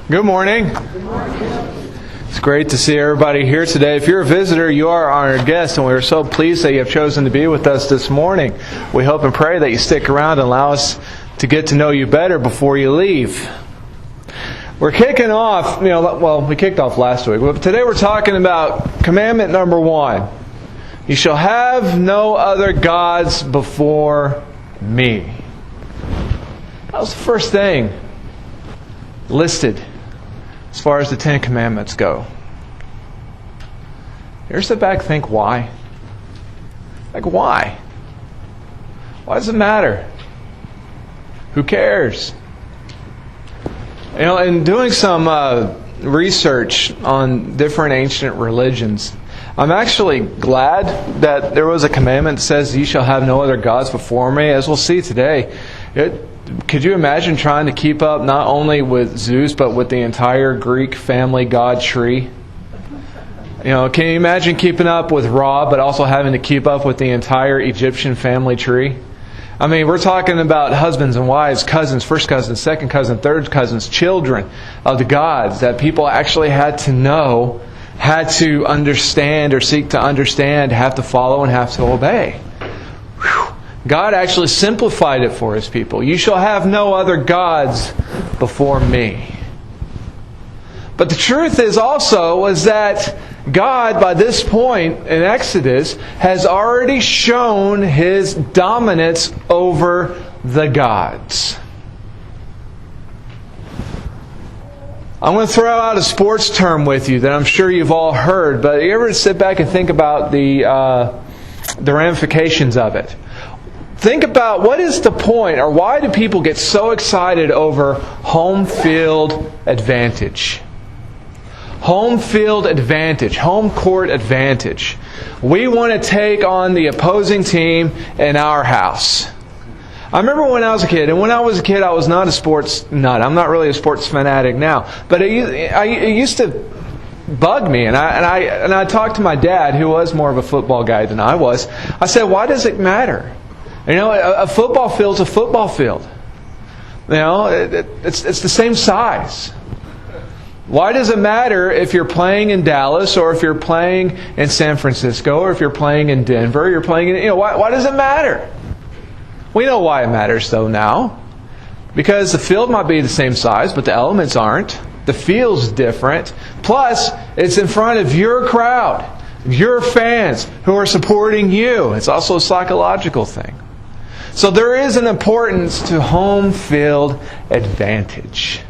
Good morning. Good morning. It's great to see everybody here today. If you're a visitor, you are our guest, and we are so pleased that you have chosen to be with us this morning. We hope and pray that you stick around and allow us to get to know you better before you leave. We're kicking off, we kicked off last week, but today we're talking about commandment number 1. You shall have no other gods before me. That was the first thing listed as far as the 10 Commandments go. You ever sit back and think, why? Why? Why does it matter? Who cares? In doing some research on different ancient religions, I'm actually glad that there was a commandment that says, "You shall have no other gods before me." As we'll see today, could you imagine trying to keep up not only with Zeus, but with the entire Greek family god tree? Can you imagine keeping up with Ra, but also having to keep up with the entire Egyptian family tree? I mean, we're talking about husbands and wives, cousins, first cousins, second cousins, third cousins, children of the gods that people actually had to know, had to understand or seek to understand, have to follow and have to obey. Whew. God actually simplified it for His people. You shall have no other gods before me. But the truth is that God, by this point in Exodus, has already shown His dominance over the gods. I'm going to throw out a sports term with you that I'm sure you've all heard, but you ever sit back and think about the ramifications of it? Think about what is the point, or why do people get so excited over home field advantage? Home field advantage, home court advantage. We want to take on the opposing team in our house. I remember when I was a kid, and when I was a kid I was not a sports nut. I'm not really a sports fanatic now. But it used to bug me, and I talked to my dad, who was more of a football guy than I was. I said, why does it matter? A football field's a football field. It's the same size. Why does it matter if you're playing in Dallas, or if you're playing in San Francisco, or if you're playing in Denver, you're playing in, why does it matter? We know why it matters though now. Because the field might be the same size, but the elements aren't. The field's different. Plus, it's in front of your crowd, your fans who are supporting you. It's also a psychological thing. So there is an importance to home field advantage.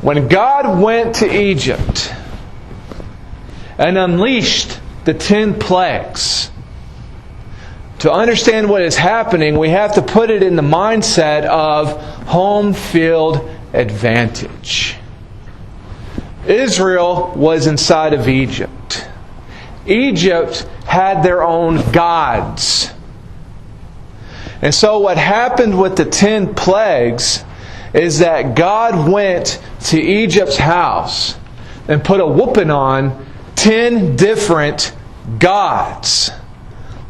When God went to Egypt and unleashed the 10 plagues, to understand what is happening, we have to put it in the mindset of home field advantage. Israel was inside of Egypt. Egypt had their own gods. And so what happened with the 10 plagues is that God went to Egypt's house and put a whooping on 10 different gods,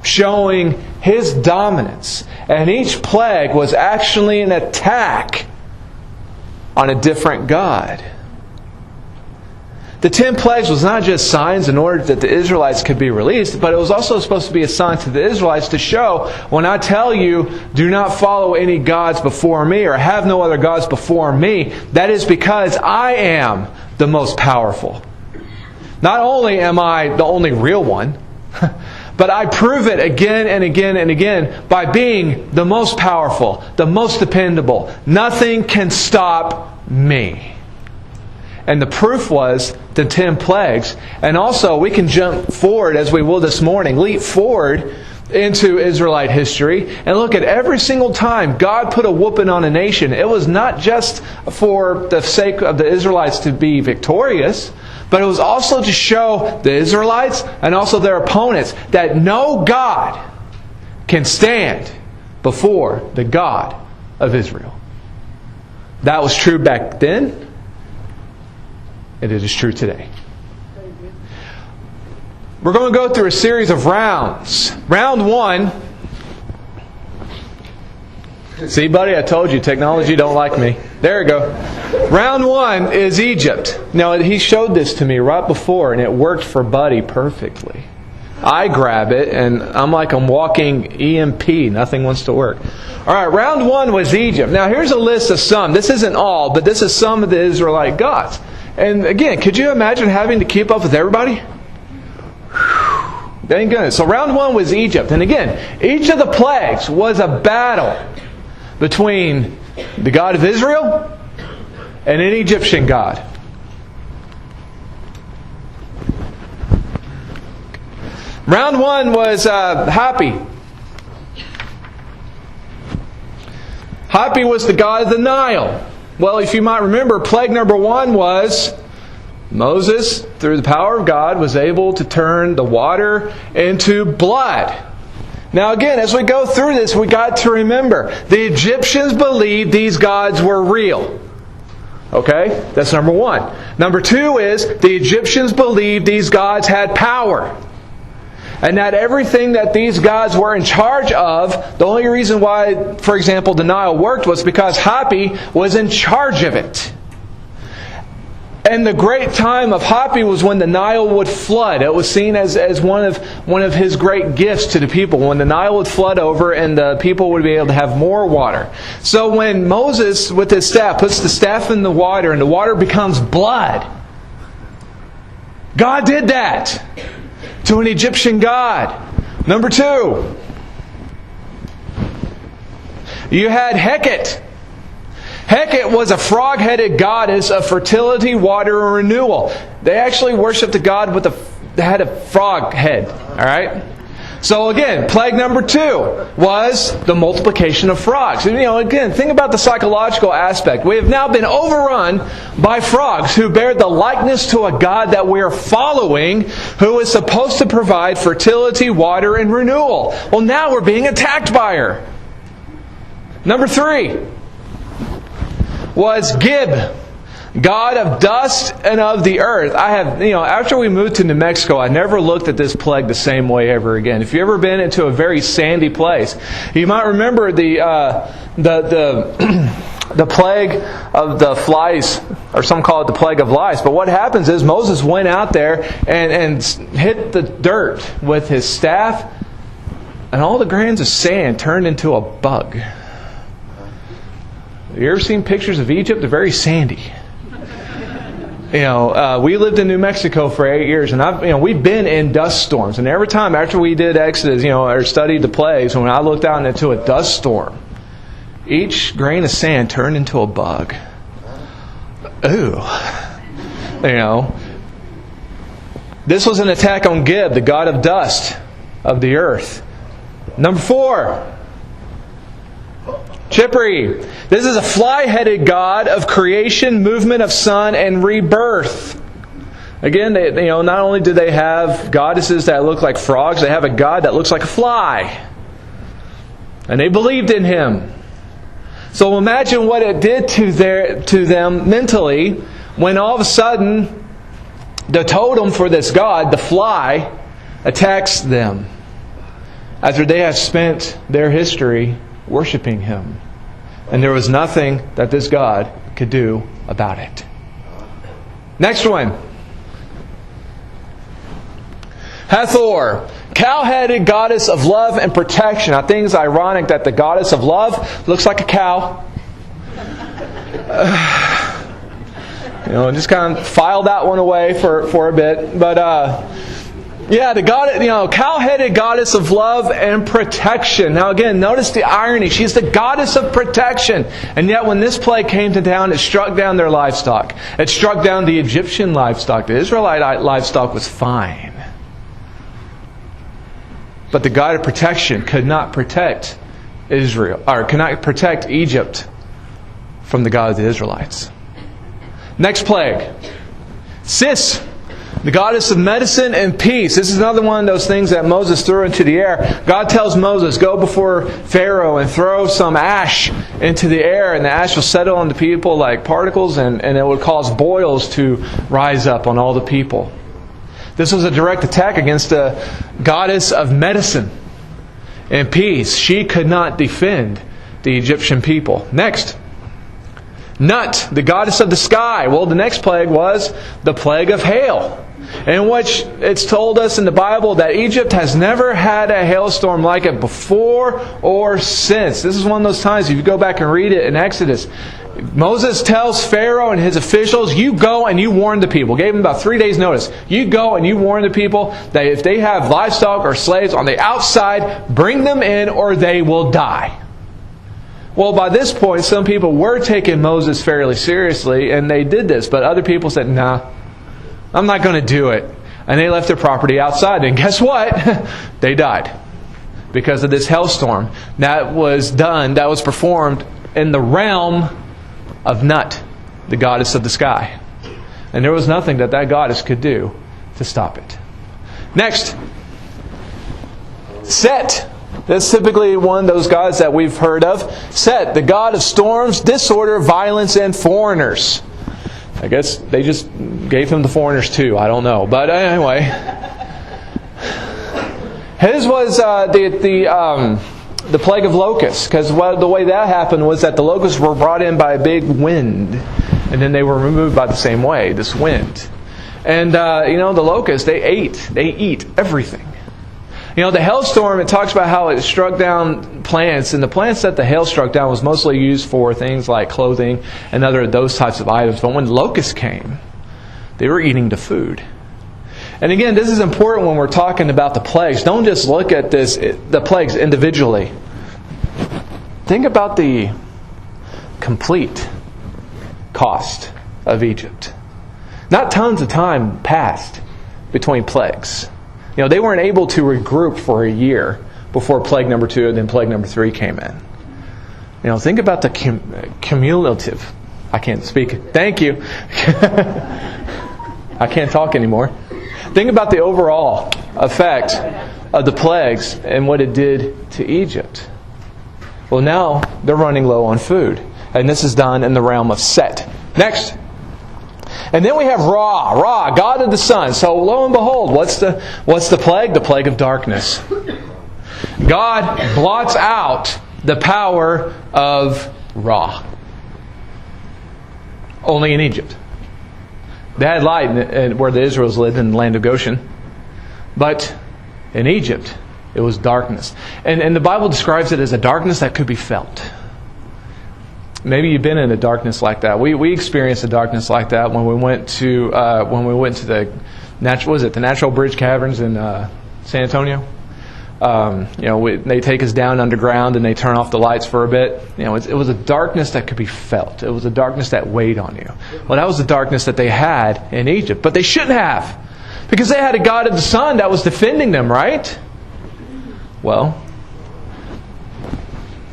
showing His dominance. And each plague was actually an attack on a different god. The 10 plagues was not just signs in order that the Israelites could be released, but it was also supposed to be a sign to the Israelites to show, when I tell you, do not follow any gods before me, or have no other gods before me, that is because I am the most powerful. Not only am I the only real one, but I prove it again and again and again by being the most powerful, the most dependable. Nothing can stop me. And the proof was the 10 plagues. And also, we can jump forward, as we will this morning, leap forward into Israelite history and look at every single time God put a whooping on a nation. It was not just for the sake of the Israelites to be victorious, but it was also to show the Israelites and also their opponents that no God can stand before the God of Israel. That was true back then, and it is true today. We're going to go through a series of rounds. Round 1. See, buddy, I told you, technology don't like me. There we go. Round one is Egypt. Now, he showed this to me right before, and it worked for Buddy perfectly. I grab it, and I'm like I'm walking EMP. Nothing wants to work. All right, round one was Egypt. Now, here's a list of some. This isn't all, but this is some of the Israelite gods. And again, could you imagine having to keep up with everybody? Thank goodness. So round one was Egypt. And again, each of the plagues was a battle between the God of Israel and an Egyptian god. Round one was Hapi. Hapi was the god of the Nile. Well, if you might remember, plague number one was Moses, through the power of God, was able to turn the water into blood. Now again, as we go through this, we got to remember, the Egyptians believed these gods were real. Okay? That's number one. Number two is, the Egyptians believed these gods had power. And that everything that these gods were in charge of, the only reason why, for example, the Nile worked was because Hapi was in charge of it. And the great time of Hapi was when the Nile would flood. It was seen as one of his great gifts to the people. When the Nile would flood over and the people would be able to have more water. So when Moses, with his staff, puts the staff in the water and the water becomes blood, God did that to an Egyptian god. Number two, you had Hecate. Hecate was a frog-headed goddess of fertility, water, and renewal. They actually worshipped a god that had a frog head. All right? So again, plague number two was the multiplication of frogs. And, again, think about the psychological aspect. We have now been overrun by frogs who bear the likeness to a god that we are following, who is supposed to provide fertility, water, and renewal. Well, now we're being attacked by her. Number three was Gib, god of dust and of the earth. I have, after we moved to New Mexico, I never looked at this plague the same way ever again. If you've ever been into a very sandy place, you might remember the plague of the flies, or some call it the plague of lice. But what happens is Moses went out there and hit the dirt with his staff, and all the grains of sand turned into a bug. You ever seen pictures of Egypt? They're very sandy. We lived in New Mexico for 8 years, and we've been in dust storms. And every time after we did Exodus, or studied the plagues, when I looked out into a dust storm, each grain of sand turned into a bug. Ooh. This was an attack on Gib, the god of dust of the earth. Number four, Chipri. This is a fly-headed god of creation, movement of sun, and rebirth. Again, not only do they have goddesses that look like frogs, they have a god that looks like a fly. And they believed in him. So imagine what it did to them mentally when all of a sudden the totem for this god, the fly, attacks them after they have spent their history worshiping him. And there was nothing that this god could do about it. Next one. Hathor, cow-headed goddess of love and protection. I think it's ironic that the goddess of love looks like a cow. Just kind of file that one away for a bit. But the god, cow-headed goddess of love and protection. Now again, notice the irony. She's the goddess of protection. And yet when this plague came to town, it struck down their livestock. It struck down the Egyptian livestock. The Israelite livestock was fine. But the God of protection could not protect Israel, or could not protect Egypt from the God of the Israelites. Next plague. Sis, the goddess of medicine and peace. This is another one of those things that Moses threw into the air. God tells Moses, go before Pharaoh and throw some ash into the air, and the ash will settle on the people like particles, and it would cause boils to rise up on all the people. This was a direct attack against the goddess of medicine and peace. She could not defend the Egyptian people. Next, Nut, the goddess of the sky. Well, the next plague was the plague of hail, in which it's told us in the Bible that Egypt has never had a hailstorm like it before or since. This is one of those times, if you go back and read it in Exodus, Moses tells Pharaoh and his officials, you go and you warn the people. Gave them about 3 days notice. You go and you warn the people that if they have livestock or slaves on the outside, bring them in or they will die. Well, by this point, some people were taking Moses fairly seriously, and they did this. But other people said, nah, I'm not going to do it. And they left their property outside. And guess what? They died because of this hailstorm that was performed in the realm of Nut, the goddess of the sky. And there was nothing that goddess could do to stop it. Next, Set. That's typically one of those gods that we've heard of. Set, the god of storms, disorder, violence, and foreigners. I guess they just gave him the foreigners too. I don't know. But anyway. His was the plague of locusts. Because the way that happened was that the locusts were brought in by a big wind. And then they were removed by the same way, this wind. And, the locusts, they eat everything. The hailstorm, it talks about how it struck down plants, and the plants that the hail struck down was mostly used for things like clothing and those types of items. But when locusts came, they were eating the food. And again, this is important when we're talking about the plagues. Don't just look at the plagues individually. Think about the complete cost of Egypt. Not tons of time passed between plagues. They weren't able to regroup for a year before plague number 2 and then plague number 3 came in. Think about the cumulative. I can't speak. Thank you. I can't talk anymore. Think about the overall effect of the plagues and what it did to Egypt. Well, now they're running low on food. And this is done in the realm of Set. Next. And then we have Ra, God of the sun. So lo and behold, what's the plague? The plague of darkness. God blots out the power of Ra. Only in Egypt. They had light where the Israelites lived in the land of Goshen. But in Egypt, it was darkness. And the Bible describes it as a darkness that could be felt. Maybe you've been in a darkness like that. We experienced a darkness like that when we went to the Natural Bridge Caverns in San Antonio. They take us down underground and they turn off the lights for a bit. It was a darkness that could be felt. It was a darkness that weighed on you. Well, that was the darkness that they had in Egypt, but they shouldn't have, because they had a God of the sun that was defending them, right? Well,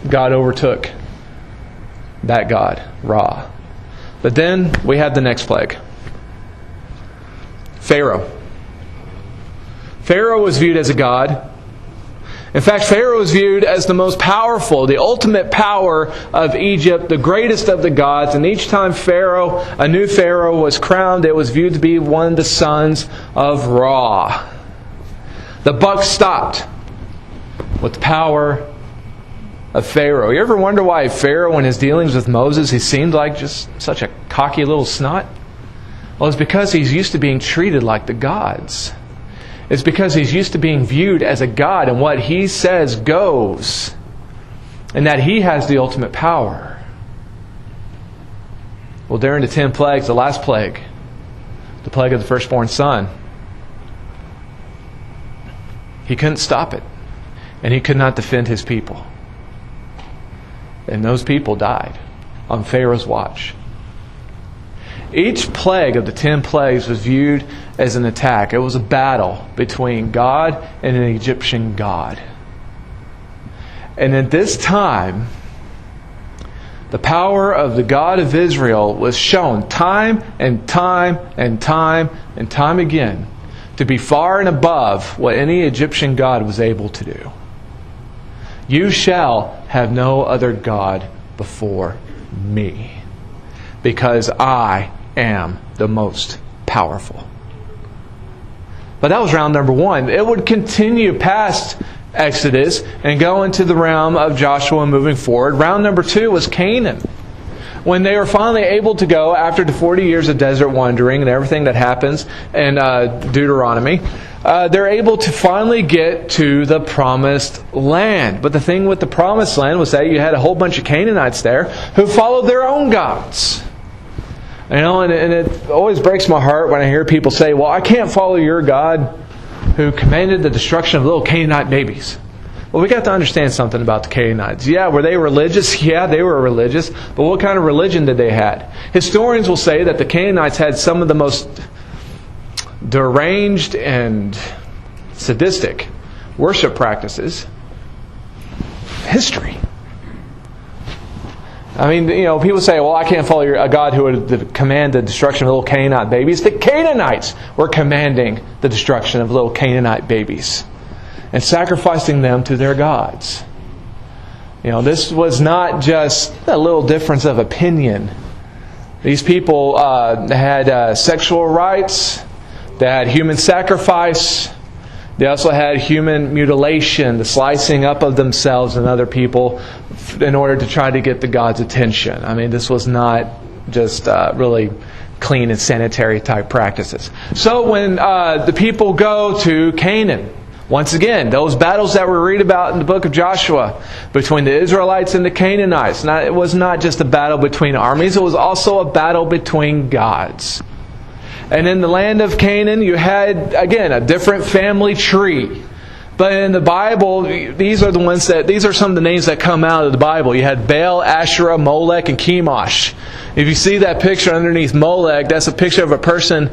God overtook that God, Ra. But then we had the next plague. Pharaoh. Pharaoh was viewed as a god. In fact, Pharaoh was viewed as the most powerful, the ultimate power of Egypt, the greatest of the gods. And each time a new Pharaoh was crowned, it was viewed to be one of the sons of Ra. The buck stopped with the power of Pharaoh. You ever wonder why Pharaoh, in his dealings with Moses, he seemed like just such a cocky little snot? Well, it's because he's used to being treated like the gods. It's because he's used to being viewed as a god, and what he says goes, and that he has the ultimate power. Well, during the 10 plagues, the last plague, the plague of the firstborn son, he couldn't stop it, and he could not defend his people. And those people died on Pharaoh's watch. Each plague of the 10 plagues was viewed as an attack. It was a battle between God and an Egyptian god. And at this time, the power of the God of Israel was shown time and time and time and time again to be far and above what any Egyptian god was able to do. You shall have no other god before me, because I am the most powerful. But that was round number 1. It would continue past Exodus and go into the realm of Joshua moving forward. Round number 2 was Canaan. when they were finally able to go, after the 40 years of desert wandering and everything that happens in Deuteronomy, they're able to finally get to the promised land. But the thing with the promised land was that you had a whole bunch of Canaanites there who followed their own gods. And it always breaks my heart when I hear people say, well, I can't follow your God who commanded the destruction of little Canaanite babies. Well, we got to understand something about the Canaanites. Yeah, were they religious? Yeah, they were religious. But what kind of religion did they have? Historians will say that the Canaanites had some of the most deranged and sadistic worship practices in history. I mean, people say, well, I can't follow a God who would command the destruction of little Canaanite babies. The Canaanites were commanding the destruction of little Canaanite babies and sacrificing them to their gods. This was not just a little difference of opinion. These people had sexual rights. They had human sacrifice. They also had human mutilation, the slicing up of themselves and other people in order to try to get the God's attention. I mean, this was not just really clean and sanitary type practices. So when the people go to Canaan, once again, those battles that we read about in the book of Joshua between the Israelites and the Canaanites, it was not just a battle between armies, it was also a battle between gods. And in the land of Canaan, you had, again, a different family tree. But in the Bible, these are some of the names that come out of the Bible. You had Baal, Asherah, Molech, and Chemosh. If you see that picture underneath Molech, that's a picture of a person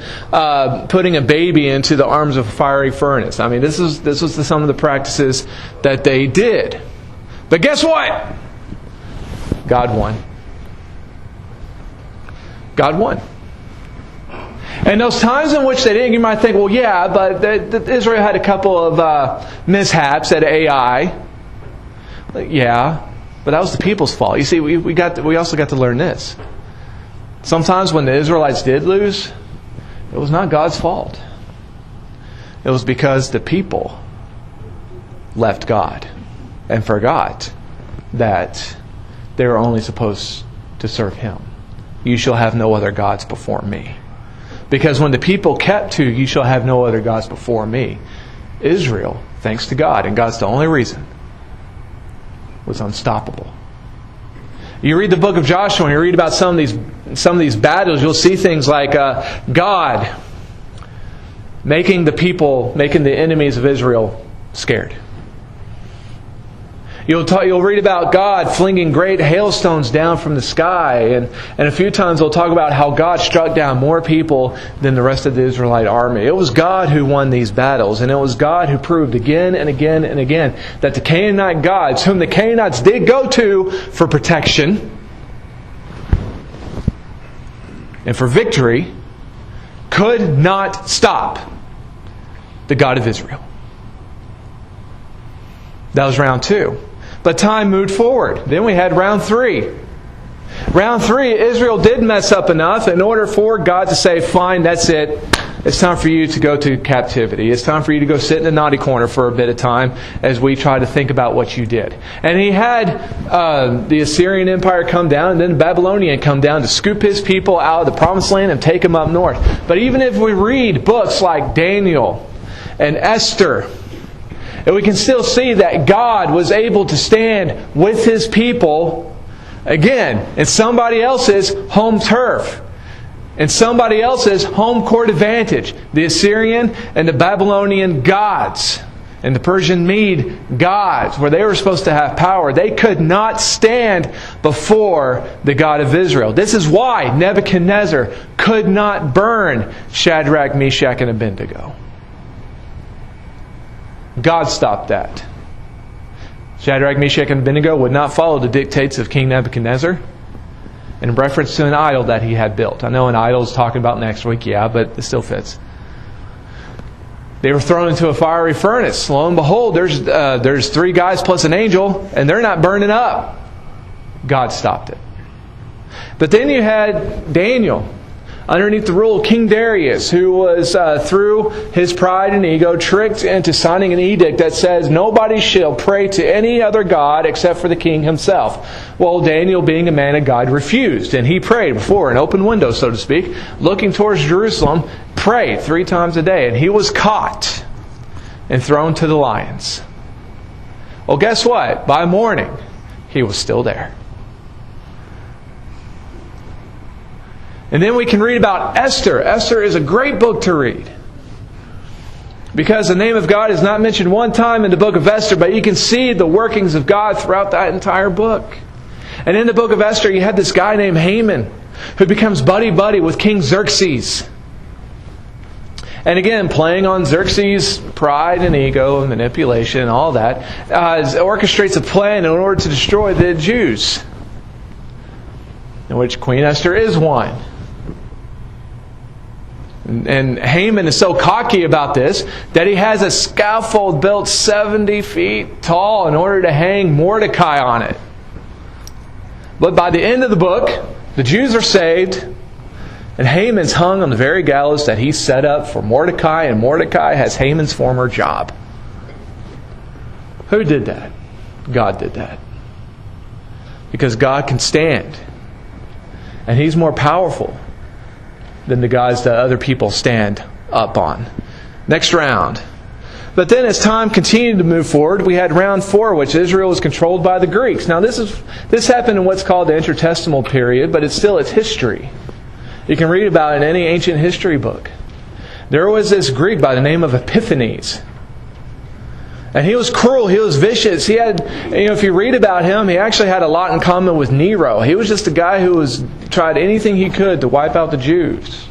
putting a baby into the arms of a fiery furnace. I mean, this was some of the practices that they did. But guess what? God won. God won. And those times in which they didn't, you might think, well, yeah, but Israel had a couple of mishaps at Ai. Yeah, but that was the people's fault. You see, we also got to learn this. Sometimes when the Israelites did lose, it was not God's fault. It was because the people left God and forgot that they were only supposed to serve Him. You shall have no other gods before me. Because when the people kept to, you shall have no other gods before me, Israel, thanks to God, and God's the only reason, was unstoppable. You read the book of Joshua and you read about some of these battles, you'll see things like God making the enemies of Israel scared. You'll read about God flinging great hailstones down from the sky. And a few times we'll talk about how God struck down more people than the rest of the Israelite army. It was God who won these battles. And it was God who proved again and again and again that the Canaanite gods, whom the Canaanites did go to for protection and for victory, could not stop the God of Israel. That was round 2. But time moved forward. Then we had round 3. Round 3, Israel did mess up enough in order for God to say, fine, that's it. It's time for you to go to captivity. It's time for you to go sit in the naughty corner for a bit of time as we try to think about what you did. And He had the Assyrian Empire come down and then the Babylonian come down to scoop His people out of the Promised Land and take them up north. But even if we read books like Daniel and Esther, and we can still see that God was able to stand with His people, again, in somebody else's home turf, in somebody else's home court advantage. The Assyrian and the Babylonian gods, and the Persian Mede gods, where they were supposed to have power, they could not stand before the God of Israel. This is why Nebuchadnezzar could not burn Shadrach, Meshach, and Abednego. God stopped that. Shadrach, Meshach, and Abednego would not follow the dictates of King Nebuchadnezzar in reference to an idol that he had built. I know an idol is talking about next week, yeah, but it still fits. They were thrown into a fiery furnace. Lo and behold, there's 3 guys plus an angel, and they're not burning up. God stopped it. But then you had Daniel, underneath the rule of King Darius, who was, through his pride and ego, tricked into signing an edict that says nobody shall pray to any other god except for the king himself. Well, Daniel, being a man of God, refused, and he prayed before an open window, so to speak, looking towards Jerusalem, prayed 3 times a day, and he was caught and thrown to the lions. Well, guess what? By morning, he was still there. And then we can read about Esther. Esther is a great book to read, because the name of God is not mentioned one time in the book of Esther, but you can see the workings of God throughout that entire book. And in the book of Esther, you had this guy named Haman, who becomes buddy-buddy with King Xerxes. And again, playing on Xerxes' pride and ego and manipulation and all that, orchestrates a plan in order to destroy the Jews, in which Queen Esther is one. And Haman is so cocky about this that he has a scaffold built 70 feet tall in order to hang Mordecai on it. But by the end of the book, the Jews are saved, and Haman's hung on the very gallows that he set up for Mordecai, and Mordecai has Haman's former job. Who did that? God did that. Because God can stand. And He's more powerful than the gods that other people stand up on. Next round. But then as time continued to move forward, we had round 4, which Israel was controlled by the Greeks. Now this happened in what's called the intertestamental period, but it's history. You can read about it in any ancient history book. There was this Greek by the name of Epiphanes. And he was cruel, he was vicious. He had, if you read about him, he actually had a lot in common with Nero. He was just a guy who tried anything he could to wipe out the Jews.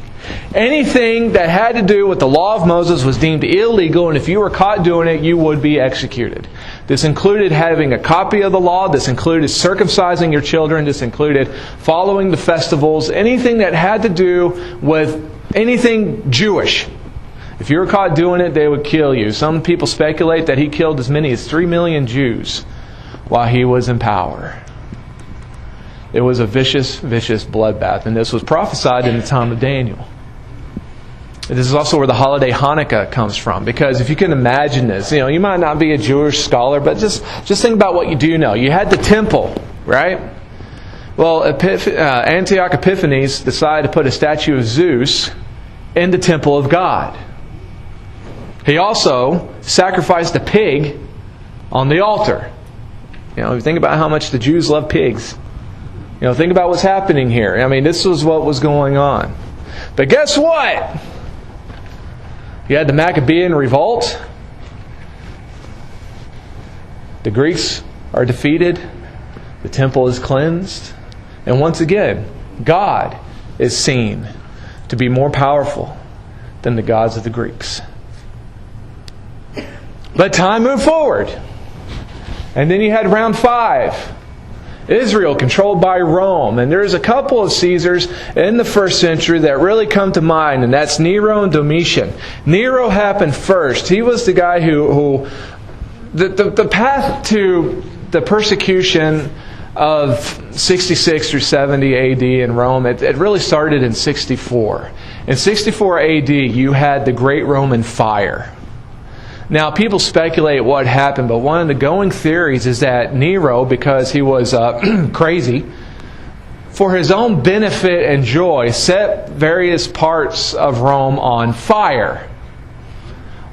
Anything that had to do with the law of Moses was deemed illegal, and if you were caught doing it, you would be executed. This included having a copy of the law. This included circumcising your children. This included following the festivals. Anything that had to do with anything Jewish. If you were caught doing it, they would kill you. Some people speculate that he killed as many as 3 million Jews while he was in power. It was a vicious, vicious bloodbath, and this was prophesied in the time of Daniel. This is also where the holiday Hanukkah comes from, because if you can imagine this, you might not be a Jewish scholar, but just think about what you do know. You had the temple, right? Well, Antioch Epiphanes decided to put a statue of Zeus in the temple of God. He also sacrificed a pig on the altar. Think about how much the Jews love pigs. Think about what's happening here. This was what was going on. But guess what? You had the Maccabean revolt. The Greeks are defeated. The temple is cleansed. And once again, God is seen to be more powerful than the gods of the Greeks. But time moved forward. And then you had round 5. Israel controlled by Rome. And there's a couple of Caesars in the first century that really come to mind, and that's Nero and Domitian. Nero happened first. He was the guy who the path to the persecution of 66 through 70 AD in Rome, it really started in 64. In 64 AD, you had the Great Roman Fire. Now, people speculate what happened, but one of the going theories is that Nero, because he was crazy, for his own benefit and joy, set various parts of Rome on fire.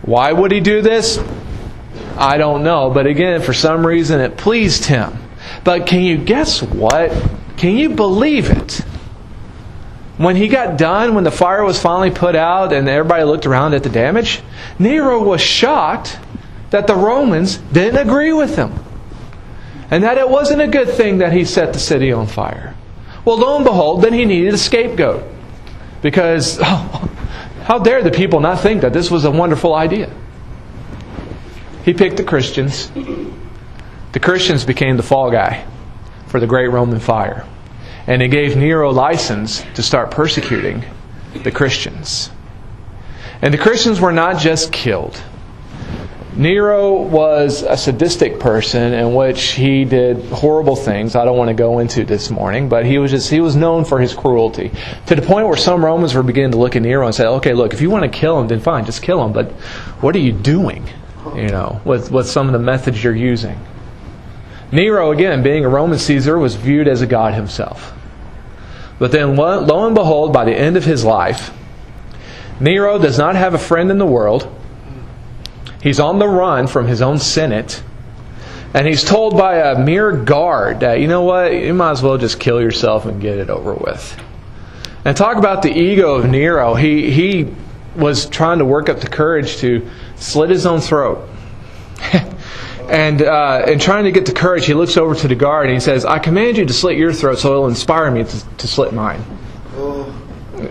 Why would he do this? I don't know. But again, for some reason, it pleased him. But can you guess what? Can you believe it? When he got done, when the fire was finally put out and everybody looked around at the damage, Nero was shocked that the Romans didn't agree with him. And that it wasn't a good thing that he set the city on fire. Well, lo and behold, then he needed a scapegoat. Because, how dare the people not think that this was a wonderful idea? He picked the Christians. The Christians became the fall guy for the Great Roman Fire. And he gave Nero license to start persecuting the Christians. And the Christians were not just killed. Nero was a sadistic person in which he did horrible things I don't want to go into this morning, but he was known for his cruelty. To the point where some Romans were beginning to look at Nero and say, okay, look, if you want to kill him, then fine, just kill him, but what are you doing, with some of the methods you're using? Nero, again, being a Roman Caesar, was viewed as a god himself. But then, lo and behold, by the end of his life, Nero does not have a friend in the world. He's on the run from his own Senate. And he's told by a mere guard that, you know what, you might as well just kill yourself and get it over with. And talk about the ego of Nero. He was trying to work up the courage to slit his own throat. And trying to get the courage, he looks over to the guard and he says, I command you to slit your throat so it'll inspire me to slit mine.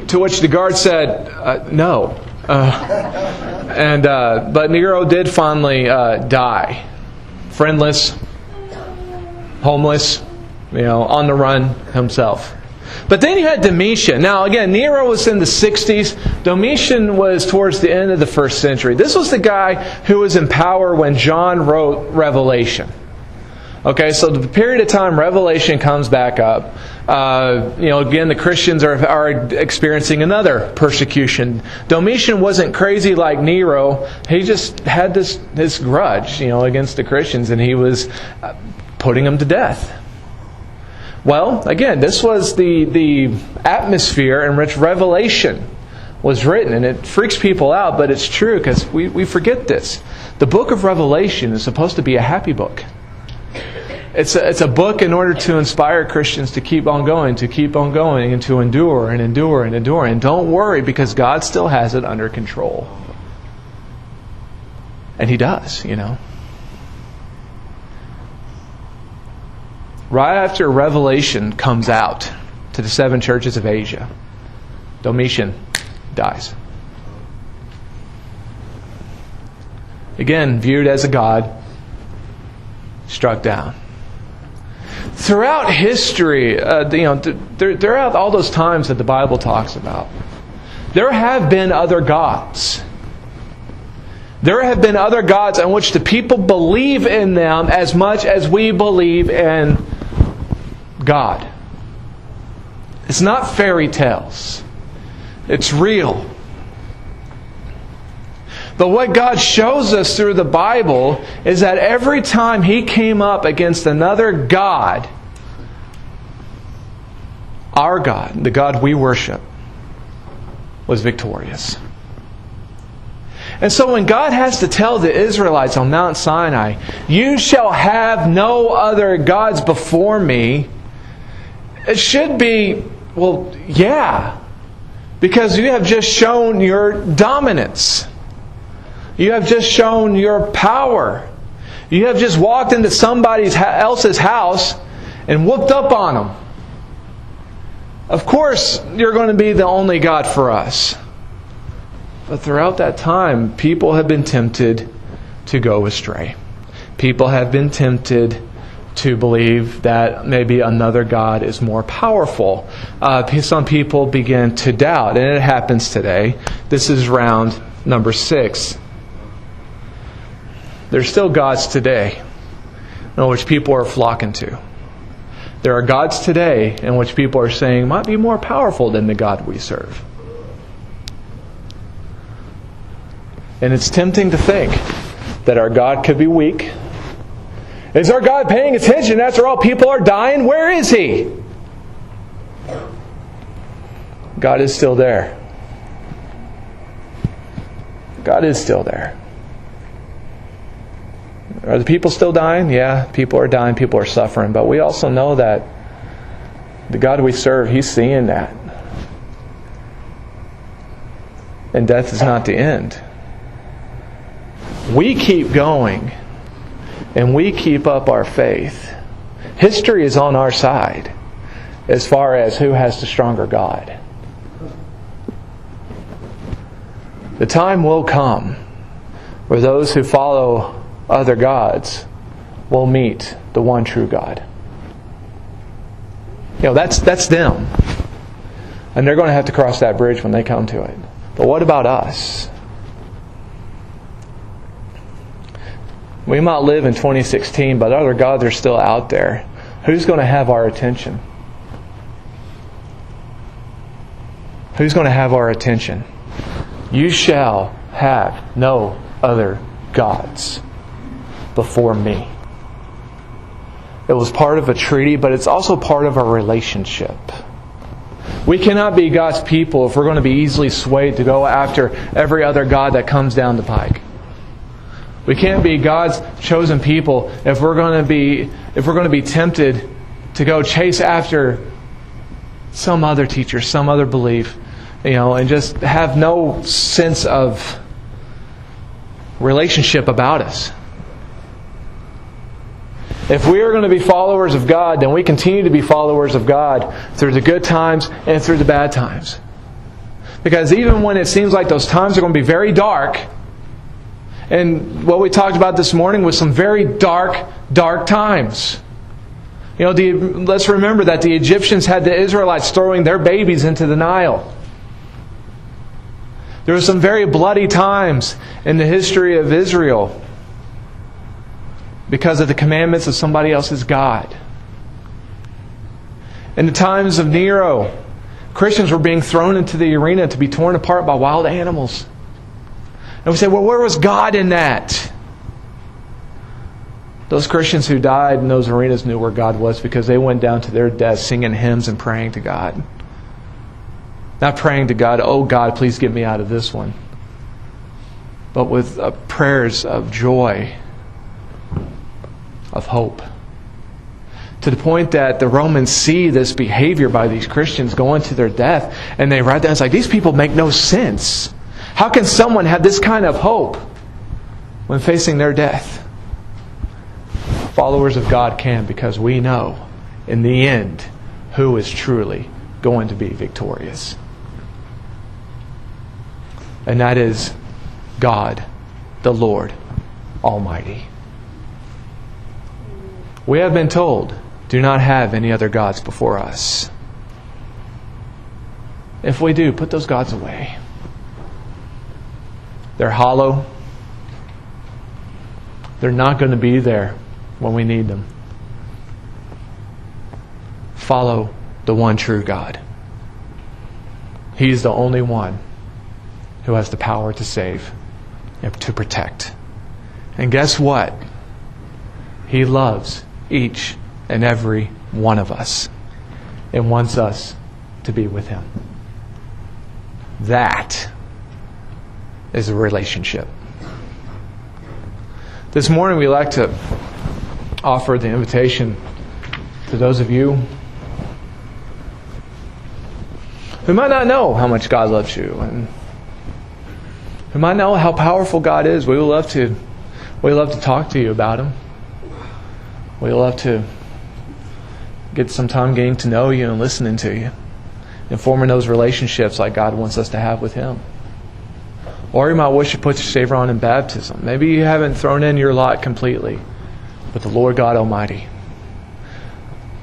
To which the guard said, no. But Nero did finally die. Friendless, homeless, on the run himself. But then you had Domitian. Now again, Nero was in the 60s. Domitian was towards the end of the 1st century. This was the guy who was in power when John wrote Revelation. Okay, so the period of time Revelation comes back up. Again, the Christians are experiencing another persecution. Domitian wasn't crazy like Nero. He just had this grudge, against the Christians, and he was putting them to death. Well, again, this was the atmosphere in which Revelation was written, and it freaks people out, but it's true because we forget this. The book of Revelation is supposed to be a happy book. It's a book in order to inspire Christians to keep on going, and to endure and endure and endure. And don't worry, because God still has it under control. And He does, Right after Revelation comes out to the 7 churches of Asia, Domitian dies. Again, viewed as a god, struck down. Throughout history, throughout all those times that the Bible talks about, there have been other gods. There have been other gods in which the people believe in them as much as we believe in God. It's not fairy tales. It's real. But what God shows us through the Bible is that every time He came up against another god, our God, the God we worship, was victorious. And so when God has to tell the Israelites on Mount Sinai, you shall have no other gods before me, it should be, well, yeah, because you have just shown your dominance. You have just shown your power. You have just walked into somebody else's house and whooped up on them. Of course, you're going to be the only God for us. But throughout that time, people have been tempted to go astray. People have been tempted to believe that maybe another God is more powerful. Some people begin to doubt, and it happens today. This is round number 6. There's still gods today in which people are flocking to. There are gods today in which people are saying might be more powerful than the God we serve. And it's tempting to think that our God could be weak. Is our God paying attention? After all, people are dying. Where is He? God is still there. God is still there. Are the people still dying? Yeah, people are dying, people are suffering. But we also know that the God we serve, He's seeing that. And death is not the end. We keep going, and we keep up our faith. History is on our side as far as who has the stronger God. The time will come where those who follow other gods will meet the one true God. That's them. And they're going to have to cross that bridge when they come to it. But what about us? We might live in 2016, but other gods are still out there. Who's going to have our attention? Who's going to have our attention? You shall have no other gods before me. It was part of a treaty, but it's also part of a relationship. We cannot be God's people if we're going to be easily swayed to go after every other god that comes down the pike. We can't be God's chosen people if we're going to be tempted to go chase after some other teacher, some other belief, and just have no sense of relationship about us. If we are going to be followers of God, then we continue to be followers of God through the good times and through the bad times. Because even when it seems like those times are going to be very dark, and what we talked about this morning was some very dark, dark times. Let's remember that the Egyptians had the Israelites throwing their babies into the Nile. There were some very bloody times in the history of Israel because of the commandments of somebody else's God. In the times of Nero, Christians were being thrown into the arena to be torn apart by wild animals. And we say, well, where was God in that? Those Christians who died in those arenas knew where God was because they went down to their death singing hymns and praying to God. Not praying to God, oh God, please get me out of this one. But with prayers of joy, of hope. To the point that the Romans see this behavior by these Christians going to their death, and they write down, it's like, these people make no sense. How can someone have this kind of hope when facing their death? Followers of God can, because we know in the end who is truly going to be victorious. And that is God, the Lord Almighty. We have been told, do not have any other gods before us. If we do, put those gods away. They're hollow. They're not going to be there when we need them. Follow the one true God. He's the only one who has the power to save and to protect. And guess what? He loves each and every one of us and wants us to be with Him. That is a relationship. This morning we like to offer the invitation to those of you who might not know how much God loves you and who might know how powerful God is. We would love to talk to you about Him. We would love to get some time getting to know you and listening to you and forming those relationships like God wants us to have with Him. Or you might wish to put your Savior on in baptism. Maybe you haven't thrown in your lot completely. But the Lord God Almighty,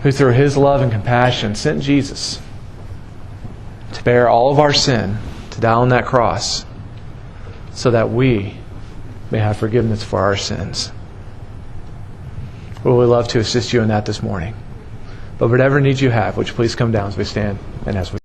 who through His love and compassion sent Jesus to bear all of our sin, to die on that cross, so that we may have forgiveness for our sins. We would love to assist you in that this morning. But whatever needs you have, would you please come down as we stand and as we